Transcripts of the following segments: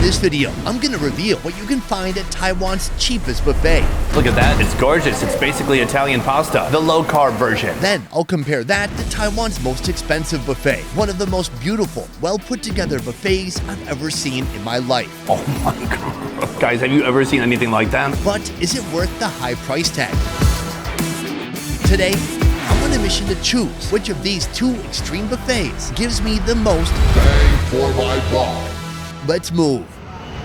this video, I'm gonna reveal what you can find at Taiwan's cheapest buffet. Look at that, it's gorgeous. It's basically Italian pasta, the low-carb version. Then I'll compare that to Taiwan's most expensive buffet, one of the most beautiful, well-put-together buffets I've ever seen in my life. Oh my God. Guys, have you ever seen anything like that? But is it worth the high price tag? Today, I'm on a mission to choose which of these two extreme buffets gives me the most bang for my buck. Let's move.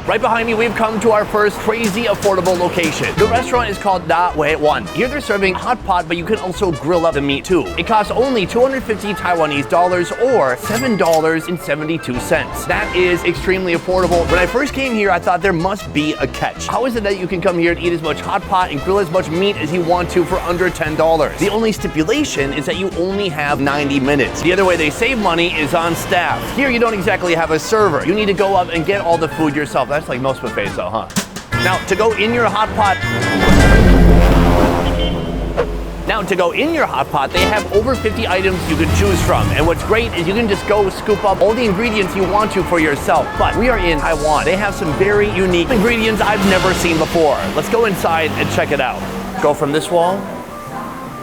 Right behind me, we've come to our first crazy affordable location. The restaurant is called Wanhua. Here they're serving hot pot, but you can also grill up the meat too. It costs only 250 Taiwanese dollars or $7.72. That is extremely affordable. When I first came here, I thought there must be a catch. How is it that you can come here and eat as much hot pot and grill as much meat as you want to for under $10? The only stipulation is that you only have 90 minutes. The other way they save money is on staff. Here you don't exactly have a server. You need to go up and get all the food yourself. That's like most buffets though, huh? Now, to go in your hot pot, they have over 50 items you can choose from. And what's great is you can just go scoop up all the ingredients you want to for yourself. But we are in Taiwan. They have some very unique ingredients I've never seen before. Let's go inside and check it out. Go from this wall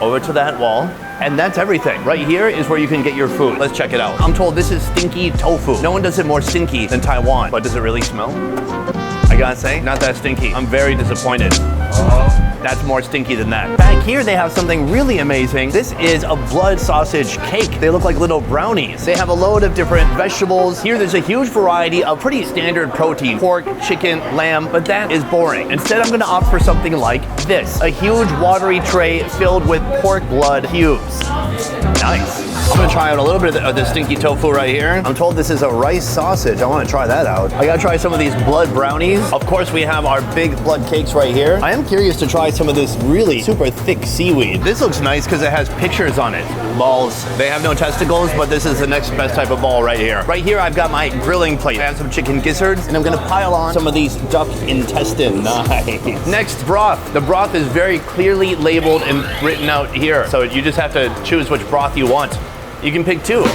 over to that wall. And that's everything. Right here is where you can get your food. Let's check it out. I'm told this is stinky tofu. No one does it more stinky than Taiwan. But does it really smell? I gotta say, not that stinky. I'm very disappointed. That's more stinky than that. Back here, they have something really amazing. This is a blood sausage cake. They look like little brownies. They have a load of different vegetables. Here, there's a huge variety of pretty standard protein. Pork, chicken, lamb, but that is boring. Instead, I'm gonna opt for something like this. A huge watery tray filled with pork blood cubes. Nice. I'm gonna try out a little bit of the stinky tofu right here. I'm told this is a rice sausage. I wanna try that out. I gotta try some of these blood brownies. Of course, we have our big blood cakes right here. I am curious to try some of this really super thick seaweed. This looks nice because it has pictures on it. Balls. They have no testicles, but this is the next best type of ball right here. Right here, I've got my grilling plate. I have some chicken gizzards, and I'm gonna pile on some of these duck intestines. Nice. Next, broth. The broth is very clearly labeled and written out here. So you just have to choose which broth you want. You can pick two.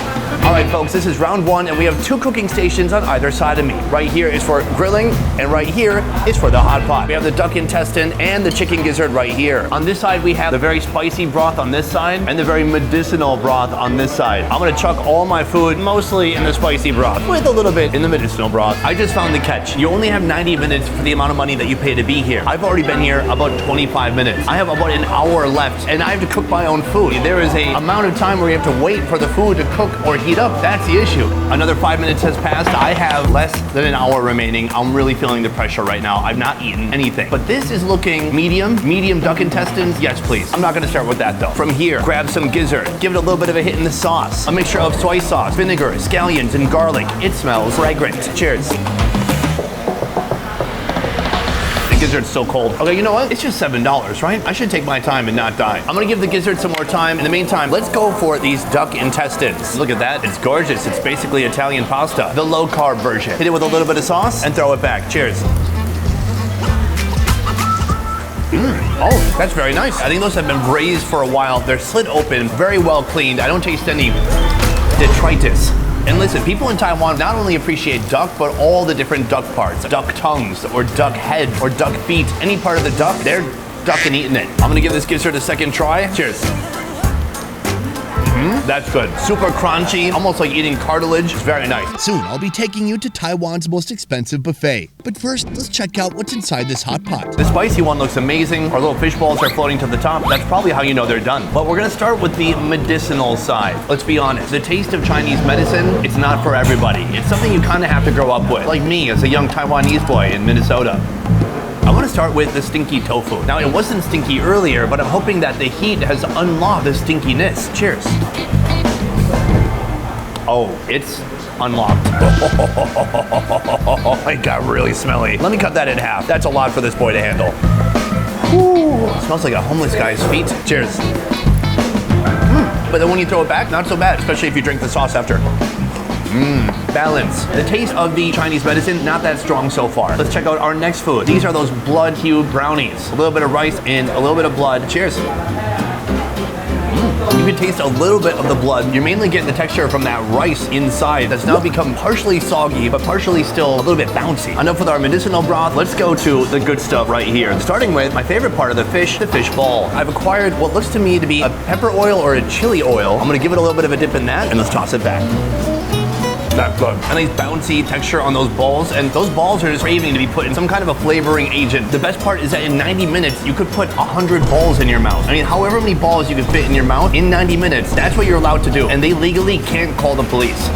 All right, folks, this is round one, and we have two cooking stations on either side of me. Right here is for grilling, and right here is for the hot pot. We have the duck intestine and the chicken gizzard right here. On this side, we have the very spicy broth on this side, and the very medicinal broth on this side. I'm gonna chuck all my food mostly in the spicy broth, with a little bit in the medicinal broth. I just found the catch. You only have 90 minutes for the amount of money that you pay to be here. I've already been here about 25 minutes. I have about an hour left, and I have to cook my own food. There is a amount of time where you have to wait for the food to cook or heat up. That's the issue. Another 5 minutes has passed. I have less than an hour remaining. I'm really feeling the pressure right now. I've not eaten anything. But this is looking medium duck intestines. Yes, please. I'm not gonna start with that though. From here, grab some gizzard. Give it a little bit of a hit in the sauce. A mixture of soy sauce, vinegar, scallions, and garlic. It smells fragrant. Cheers. Gizzard's so cold. Okay, you know what? It's just $7, right? I should take my time and not die. I'm gonna give the gizzard some more time. In the meantime, let's go for these duck intestines. Look at that. It's gorgeous. It's basically Italian pasta, the low-carb version. Hit it with a little bit of sauce and throw it back. Cheers. Oh, that's very nice. I think those have been braised for a while. They're slit open, very well cleaned. I don't taste any detritus. And listen, people in Taiwan not only appreciate duck, but all the different duck parts. Duck tongues, or duck head, or duck feet. Any part of the duck, they're ducking eating it. I'm gonna give this gizzard a second try. Cheers. That's good. Super crunchy, almost like eating cartilage. It's very nice. Soon, I'll be taking you to Taiwan's most expensive buffet. But first, let's check out what's inside this hot pot. The spicy one looks amazing. Our little fish balls are floating to the top. That's probably how you know they're done. But we're gonna start with the medicinal side. Let's be honest, the taste of Chinese medicine, it's not for everybody. It's something you kind of have to grow up with. Like me as a young Taiwanese boy in Minnesota. I want to start with the stinky tofu. Now, it wasn't stinky earlier, but I'm hoping that the heat has unlocked the stinkiness. Cheers. Oh, it's unlocked. It got really smelly. Let me cut that in half. That's a lot for this boy to handle. Ooh, it smells like a homeless guy's feet. Cheers. But then when you throw it back, not so bad, especially if you drink the sauce after. Balance. The taste of the Chinese medicine, not that strong so far. Let's check out our next food. These are those blood cube brownies. A little bit of rice and a little bit of blood. Cheers. You can taste a little bit of the blood. You're mainly getting the texture from that rice inside that's now become partially soggy, but partially still a little bit bouncy. Enough with our medicinal broth. Let's go to the good stuff right here. Starting with my favorite part of the fish ball. I've acquired what looks to me to be a pepper oil or a chili oil. I'm gonna give it a little bit of a dip in that, and let's toss it back. That's good. A nice bouncy texture on those balls, and those balls are just craving to be put in some kind of a flavoring agent. The best part is that in 90 minutes, you could put 100 balls in your mouth. I mean, however many balls you can fit in your mouth in 90 minutes, that's what you're allowed to do. And they legally can't call the police.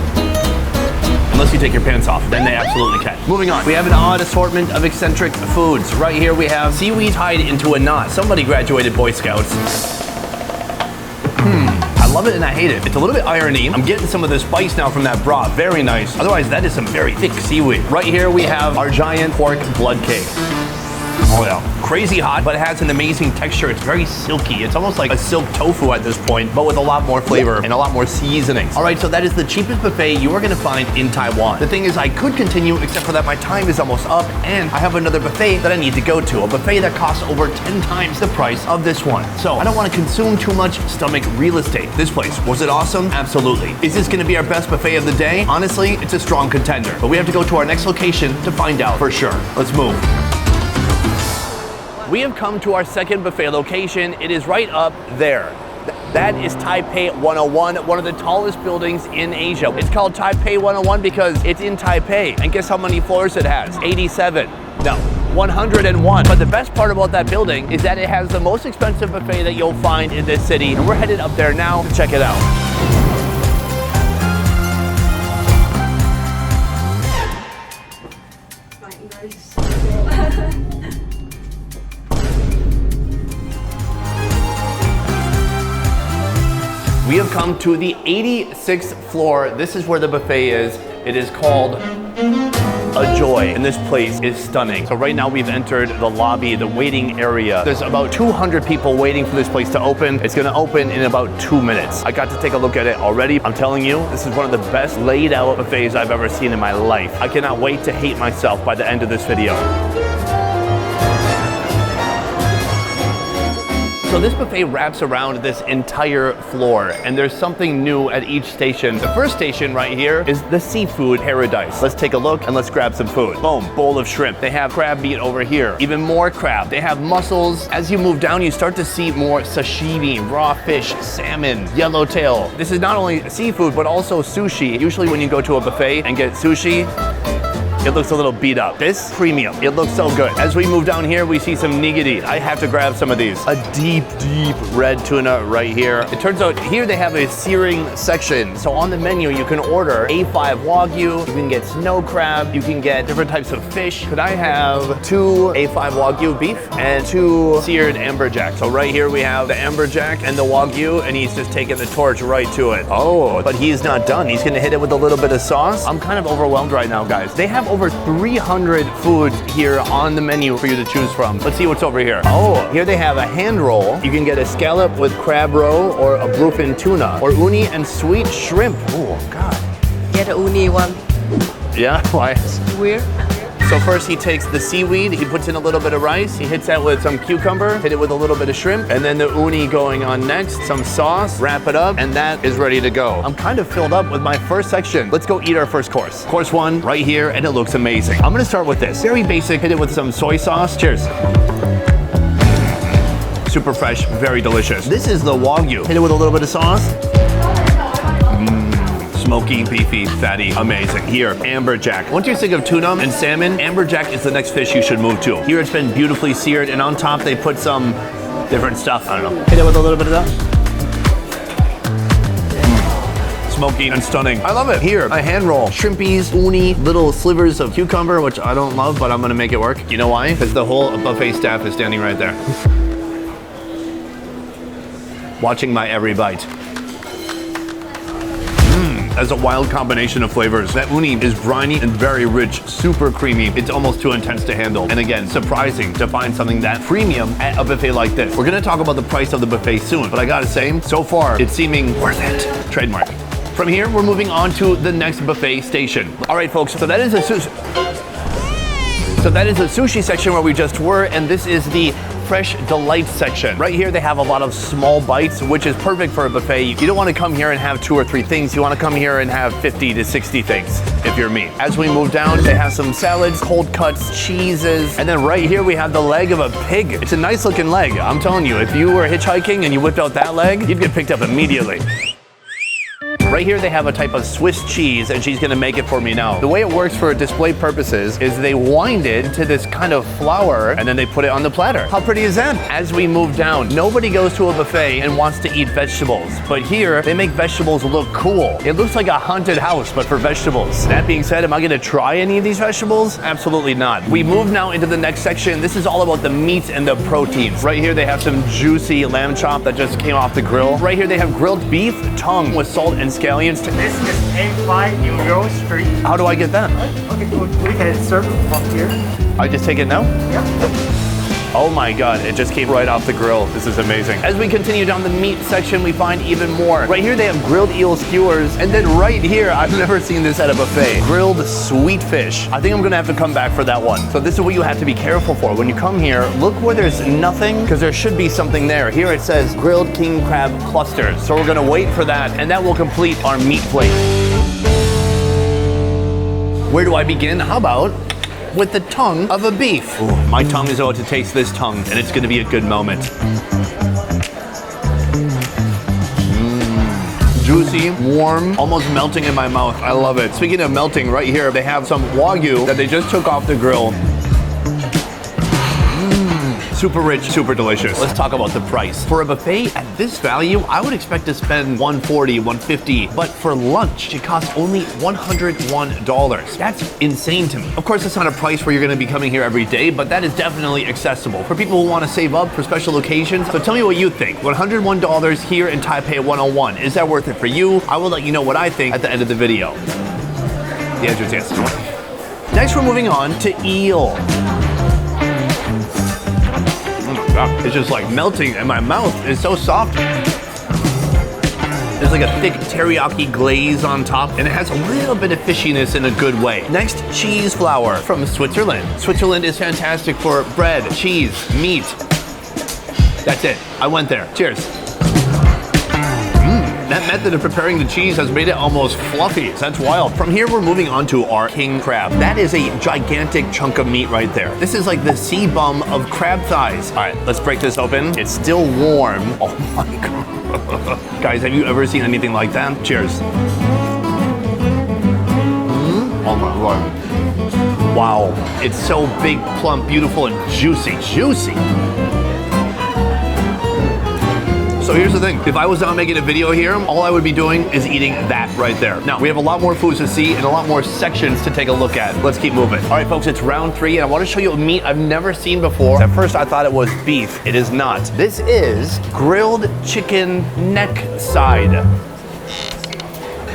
Unless you take your pants off, then they absolutely can. Moving on, we have an odd assortment of eccentric foods. Right here we have seaweed tied into a knot. Somebody graduated Boy Scouts. I love it and I hate it. It's a little bit irony. I'm getting some of the spice now from that broth. Very nice. Otherwise, that is some very thick seaweed. Right here we have our giant pork blood cake. Oh yeah, crazy hot, but it has an amazing texture. It's very silky. It's almost like a silk tofu at this point, but with a lot more flavor and a lot more seasonings. All right, so that is the cheapest buffet you are gonna find in Taiwan. The thing is, I could continue, except for that my time is almost up, and I have another buffet that I need to go to, a buffet that costs over 10 times the price of this one. So I don't wanna consume too much stomach real estate. This place, was it awesome? Absolutely. Is this gonna be our best buffet of the day? Honestly, it's a strong contender, but we have to go to our next location to find out for sure. Let's move. We have come to our second buffet location. It is right up there. That is Taipei 101, one of the tallest buildings in Asia. It's called Taipei 101 because it's in Taipei. And guess how many floors it has? 87. No, 101. But the best part about that building is that it has the most expensive buffet that you'll find in this city. And we're headed up there now to check it out. We have come to the 86th floor. This is where the buffet is. It is called A Joy, and this place is stunning. So right now we've entered the lobby, the waiting area. There's about 200 people waiting for this place to open. It's gonna open in about 2 minutes. I got to take a look at it already. I'm telling you, this is one of the best laid out buffets I've ever seen in my life. I cannot wait to hate myself by the end of this video. So this buffet wraps around this entire floor, and there's something new at each station. The first station right here is the seafood paradise. Let's take a look and let's grab some food. Boom, bowl of shrimp. They have crab meat over here. Even more crab. They have mussels. As you move down, you start to see more sashimi, raw fish, salmon, yellowtail. This is not only seafood, but also sushi. Usually when you go to a buffet and get sushi, it looks a little beat up. This, premium. It looks so good. As we move down here, we see some nigiri. I have to grab some of these. A deep, deep red tuna right here. It turns out here they have a searing section. So on the menu, you can order A5 Wagyu, you can get snow crab, you can get different types of fish. Could I have 2 A5 Wagyu beef and 2 seared amberjack? So right here we have the amberjack and the Wagyu, and he's just taking the torch right to it. Oh, but he's not done. He's gonna hit it with a little bit of sauce. I'm kind of overwhelmed right now, guys. They have over 300 foods here on the menu for you to choose from. Let's see what's over here. Oh, here they have a hand roll. You can get a scallop with crab roe or a bluefin tuna or uni and sweet shrimp. Oh, God. Get a uni one. Yeah, why? Weird. So first he takes the seaweed, he puts in a little bit of rice, he hits that with some cucumber, hit it with a little bit of shrimp, and then the uni going on next, some sauce, wrap it up, and that is ready to go. I'm kind of filled up with my first section. Let's go eat our first course. Course 1, right here, and it looks amazing. I'm gonna start with this. Very basic, hit it with some soy sauce. Cheers. Super fresh, very delicious. This is the Wagyu. Hit it with a little bit of sauce. Smoky, beefy, fatty, amazing. Here, amberjack. Once you think of tuna and salmon, amberjack is the next fish you should move to. Here it's been beautifully seared, and on top they put some different stuff. I don't know. Hit it with a little bit of that. Smoky and stunning. I love it. Here, a hand roll. Shrimpies, uni, little slivers of cucumber, which I don't love, but I'm gonna make it work. You know why? Because the whole buffet staff is standing right there. Watching my every bite. As a wild combination of flavors. That uni is briny and very rich, super creamy. It's almost too intense to handle. And again, surprising to find something that premium at a buffet like this. We're gonna talk about the price of the buffet soon, but I gotta say, so far, it's seeming worth it. Trademark. From here, we're moving on to the next buffet station. All right, folks, so that is a sushi section where we just were, and this is the fresh delight section. Right here, they have a lot of small bites, which is perfect for a buffet. You don't want to come here and have 2 or 3 things. You want to come here and have 50 to 60 things, if you're me. As we move down, they have some salads, cold cuts, cheeses, and then right here we have the leg of a pig. It's a nice looking leg. I'm telling you, if you were hitchhiking and you whipped out that leg, you'd get picked up immediately. Right here they have a type of Swiss cheese, and she's gonna make it for me now. The way it works for display purposes is they wind it to this kind of flour and then they put it on the platter. How pretty is that? As we move down, nobody goes to a buffet and wants to eat vegetables, but here they make vegetables look cool. It looks like a haunted house, but for vegetables. That being said, am I gonna try any of these vegetables? Absolutely not. We move now into the next section. This is all about the meat and the proteins. Right here they have some juicy lamb chop that just came off the grill. Right here they have grilled beef tongue with salt and scallions. This is 85 euros street. How do I get that? Okay, good. We can serve from here. I just take it now? Yep. Oh my God, it just came right off the grill. This is amazing. As we continue down the meat section, we find even more. Right here, they have grilled eel skewers. And then right here, I've never seen this at a buffet. Grilled sweet fish. I think I'm gonna have to come back for that one. So this is what you have to be careful for. When you come here, look where there's nothing, because there should be something there. Here it says grilled king crab clusters. So we're gonna wait for that, and that will complete our meat plate. Where do I begin? How about with the tongue of a beef? Ooh, my tongue is about to taste this tongue, and it's gonna be a good moment. Juicy, warm, almost melting in my mouth. I love it. Speaking of melting, right here, they have some Wagyu that they just took off the grill. Super rich, super delicious. Let's talk about the price. For a buffet at this value, I would expect to spend $140, $150, but for lunch, it costs only $101. That's insane to me. Of course, it's not a price where you're gonna be coming here every day, but that is definitely accessible for people who wanna save up for special occasions. So tell me what you think. $101 here in Taipei 101. Is that worth it for you? I will let you know what I think at the end of the video. The answer is yes. Next, we're moving on to eel. It's just like melting in my mouth. It's so soft. There's like a thick teriyaki glaze on top, and it has a little bit of fishiness in a good way. Next, cheese flour from Switzerland. Switzerland is fantastic for bread, cheese, meat. That's it. I went there. Cheers. That method of preparing the cheese has made it almost fluffy. That's wild. From here, we're moving on to our king crab. That is a gigantic chunk of meat right there. This is like the sea bum of crab thighs. All right, let's break this open. It's still warm. Oh my God. Guys, have you ever seen anything like that? Cheers. Oh my God. Wow. It's so big, plump, beautiful, and juicy. Juicy. So here's the thing, if I was not making a video here, all I would be doing is eating that right there. Now, we have a lot more foods to see and a lot more sections to take a look at. Let's keep moving. All right, folks, it's round 3, and I want to show you a meat I've never seen before. At first, I thought it was beef. It is not. This is grilled chicken neck side.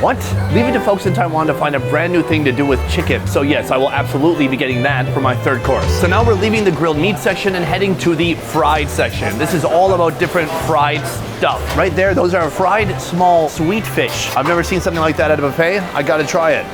What? Leave it to folks in Taiwan to find a brand new thing to do with chicken. So yes, I will absolutely be getting that for my third course. So now we're leaving the grilled meat section and heading to the fried section. This is all about different fried stuff. Right there, those are fried small sweet fish. I've never seen something like that at a buffet. I gotta try it.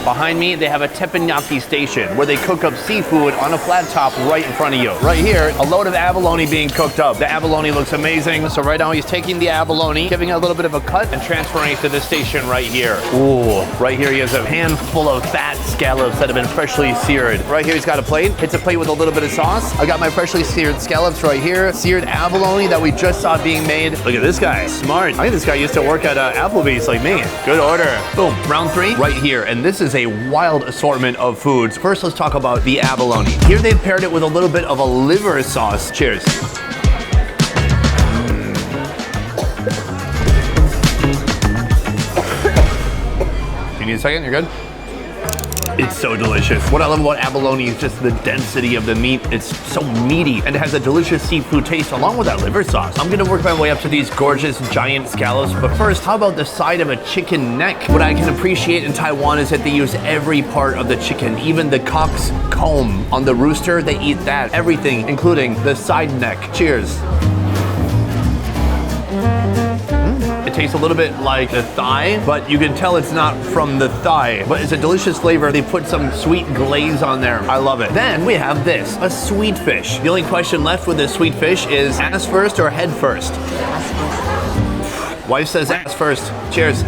Behind me, they have a Teppanyaki Station where they cook up seafood on a flat top right in front of you. Right here, a load of abalone being cooked up. The abalone looks amazing. So right now he's taking the abalone, giving it a little bit of a cut and transferring it to the station right here. Ooh, right here he has a handful of fat scallops that have been freshly seared. Right here he's got a plate. Hits a plate with a little bit of sauce. I got my freshly seared scallops right here. Seared abalone that we just saw being made. Look at this guy, smart. I think this guy used to work at Applebee's like me. Good order. Boom, round 3 right here. And this is a wild assortment of foods. First, let's talk about the abalone. Here they've paired it with a little bit of a liver sauce. Cheers. You need a second? You're good? It's so delicious. What I love about abalone is just the density of the meat. It's so meaty and it has a delicious seafood taste along with that liver sauce. I'm gonna work my way up to these gorgeous giant scallops, but first, how about the side of a chicken neck? What I can appreciate in Taiwan is that they use every part of the chicken, even the cock's comb on the rooster, they eat that. Everything, including the side neck. Cheers. It tastes a little bit like the thigh, but you can tell it's not from the thigh. But it's a delicious flavor. They put some sweet glaze on there. I love it. Then we have this, a sweet fish. The only question left with this sweet fish is ass first or head first? Wife says ass first. Cheers.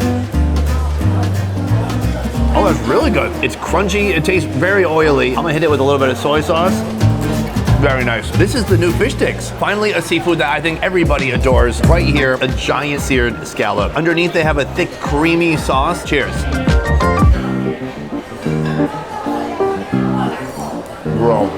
Oh, it's really good. It's crunchy. It tastes very oily. I'm gonna hit it with a little bit of soy sauce. Very nice. This is the new fish sticks. Finally, a seafood that I think everybody adores. Right here, a giant seared scallop. Underneath, they have a thick, creamy sauce. Cheers. Bro.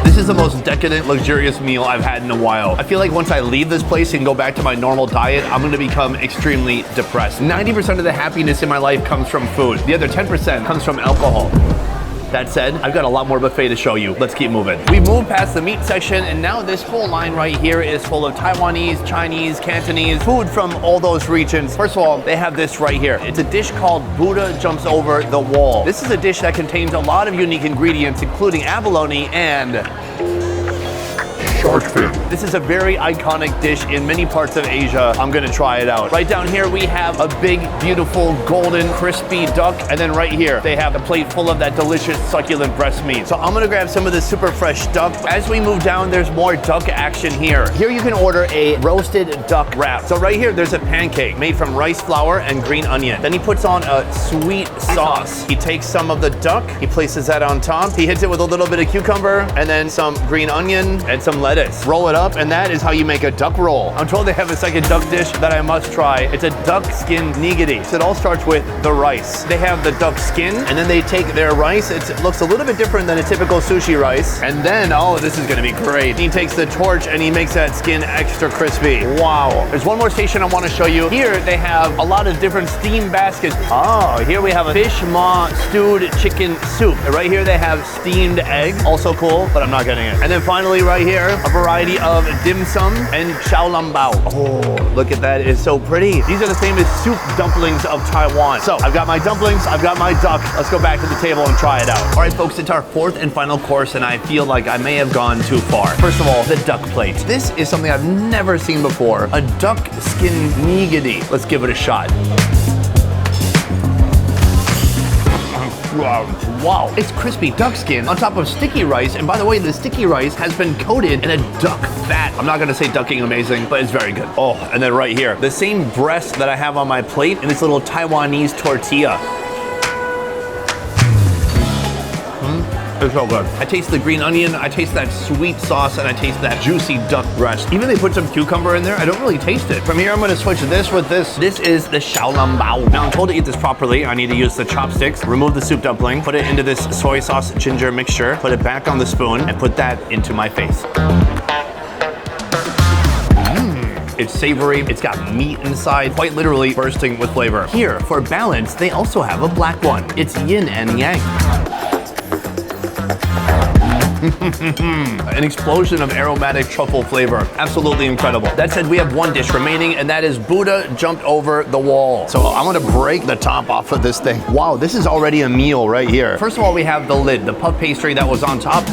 This is the most decadent, luxurious meal I've had in a while. I feel like once I leave this place and go back to my normal diet, I'm gonna become extremely depressed. 90% of the happiness in my life comes from food. The other 10% comes from alcohol. That said, I've got a lot more buffet to show you. Let's keep moving. We've moved past the meat section, and now this whole line right here is full of Taiwanese, Chinese, Cantonese, food from all those regions. First of all, they have this right here. It's a dish called Buddha Jumps Over the Wall. This is a dish that contains a lot of unique ingredients, including abalone and shark fin. This is a very iconic dish in many parts of Asia. I'm gonna try it out. Right down here, we have a big, beautiful, golden, crispy duck. And then right here, they have a plate full of that delicious, succulent breast meat. So I'm gonna grab some of this super fresh duck. As we move down, there's more duck action here. Here you can order a roasted duck wrap. So right here, there's a pancake made from rice flour and green onion. Then he puts on a sweet sauce. He takes some of the duck, he places that on top. He hits it with a little bit of cucumber and then some green onion and some lettuce. Roll it up, and that is how you make a duck roll. I'm told they have a second duck dish that I must try. It's a duck skin nigiri. So it all starts with the rice. They have the duck skin, and then they take their rice. It looks a little bit different than a typical sushi rice. And then, oh, this is gonna be great. He takes the torch and he makes that skin extra crispy. Wow. There's one more station I want to show you. Here they have a lot of different steamed baskets. Oh, here we have a fish maw stewed chicken soup. And right here they have steamed egg. Also cool, but I'm not getting it. And then finally right here, a variety of dim sum and xiaolongbao. Oh, look at that. It's so pretty. These are the famous soup dumplings of Taiwan. So I've got my dumplings, I've got my duck. Let's go back to the table and try it out. All right, folks, it's our fourth and final course, and I feel like I may have gone too far. First of all, the duck plate. This is something I've never seen before. A duck skin nigiri. Let's give it a shot. Wow, it's crispy duck skin on top of sticky rice. And by the way, the sticky rice has been coated in a duck fat. I'm not gonna say ducking amazing, but it's very good. Oh, and then right here, the same breast that I have on my plate in this little Taiwanese tortilla. It's so good. I taste the green onion, I taste that sweet sauce, and I taste that juicy duck breast. Even they put some cucumber in there, I don't really taste it. From here, I'm gonna switch this with this. This is the xiaolongbao. Now, I'm told to eat this properly. I need to use the chopsticks, remove the soup dumpling, put it into this soy sauce ginger mixture, put it back on the spoon, and put that into my face. It's savory, it's got meat inside, quite literally bursting with flavor. Here, for balance, they also have a black one. It's yin and yang. An explosion of aromatic truffle flavor. Absolutely incredible. That said, we have one dish remaining, and that is Buddha Jumped Over the Wall. So I'm gonna break the top off of this thing. Wow, this is already a meal right here. First of all, we have the lid. The puff pastry that was on top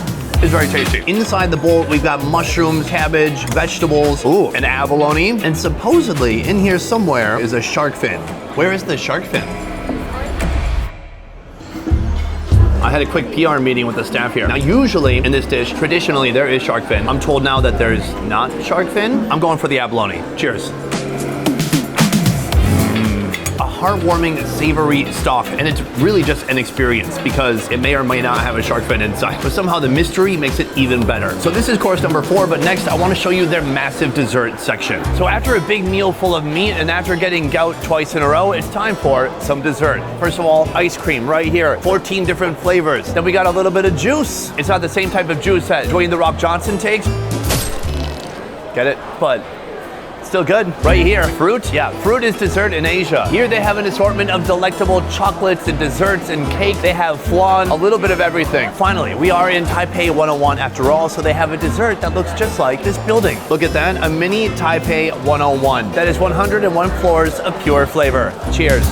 is very tasty. Inside the bowl, we've got mushrooms, cabbage, vegetables, ooh, and abalone. And supposedly, in here somewhere is a shark fin. Where is the shark fin? I had a quick PR meeting with the staff here. Now, usually in this dish, traditionally, there is shark fin. I'm told now that there's not shark fin. I'm going for the abalone. Cheers. A heartwarming, savory stock, and it's really just an experience because it may or may not have a shark fin inside, but somehow the mystery makes it even better. So this is course number 4, but next I want to show you their massive dessert section. So after a big meal full of meat and after getting gout twice in a row, it's time for some dessert. First of all, ice cream right here, 14 different flavors. Then we got a little bit of juice. It's not the same type of juice that Dwayne The Rock Johnson takes. Get it? But still good. Right here, fruit. Yeah, fruit is dessert in Asia. Here they have an assortment of delectable chocolates and desserts and cake. They have flan, a little bit of everything. Finally, we are in Taipei 101 after all, so they have a dessert that looks just like this building. Look at that, a mini Taipei 101. That is 101 floors of pure flavor. Cheers.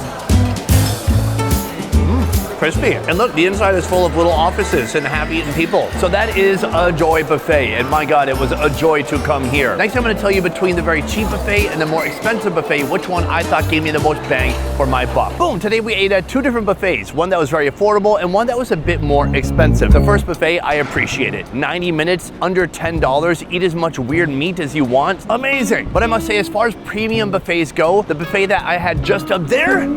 crispy. And look, the inside is full of little offices and half-eaten people. So that is a Joy buffet, and my God, it was a joy to come here. Next, I'm gonna tell you between the very cheap buffet and the more expensive buffet, which one I thought gave me the most bang for my buck. Boom, today we ate at two different buffets, one that was very affordable and one that was a bit more expensive. The first buffet, I appreciate it. 90 minutes, under $10, eat as much weird meat as you want. Amazing. But I must say, as far as premium buffets go, the buffet that I had just up there,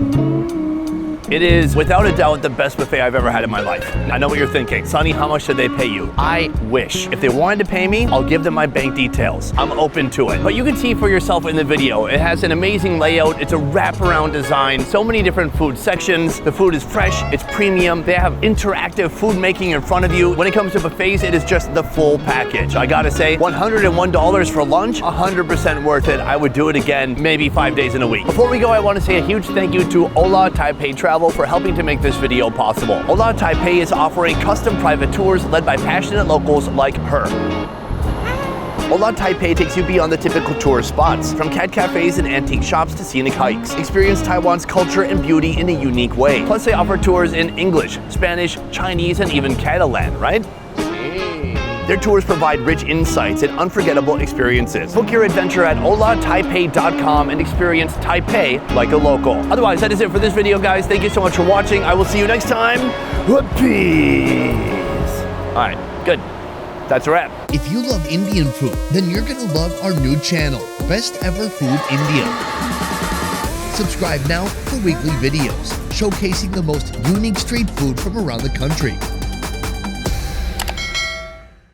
it is without a doubt the best buffet I've ever had in my life. I know what you're thinking. Sonny, how much did they pay you? I wish. If they wanted to pay me, I'll give them my bank details. I'm open to it. But you can see for yourself in the video, it has an amazing layout. It's a wraparound design. So many different food sections. The food is fresh, it's premium. They have interactive food making in front of you. When it comes to buffets, it is just the full package. I gotta say, $101 for lunch, 100% worth it. I would do it again, maybe 5 days in a week. Before we go, I wanna say a huge thank you to Hola Taipei Travel for helping to make this video possible. Hola Taipei is offering custom private tours led by passionate locals like her. Hola Taipei takes you beyond the typical tourist spots, from cat cafes and antique shops to scenic hikes. Experience Taiwan's culture and beauty in a unique way. Plus, they offer tours in English, Spanish, Chinese, and even Catalan, right? Their tours provide rich insights and unforgettable experiences. Book your adventure at holataipei.com and experience Taipei like a local. Otherwise, that is it for this video, guys. Thank you so much for watching. I will see you next time. Peace. All right, good. That's a wrap. If you love Indian food, then you're gonna love our new channel, Best Ever Food India. Subscribe now for weekly videos showcasing the most unique street food from around the country.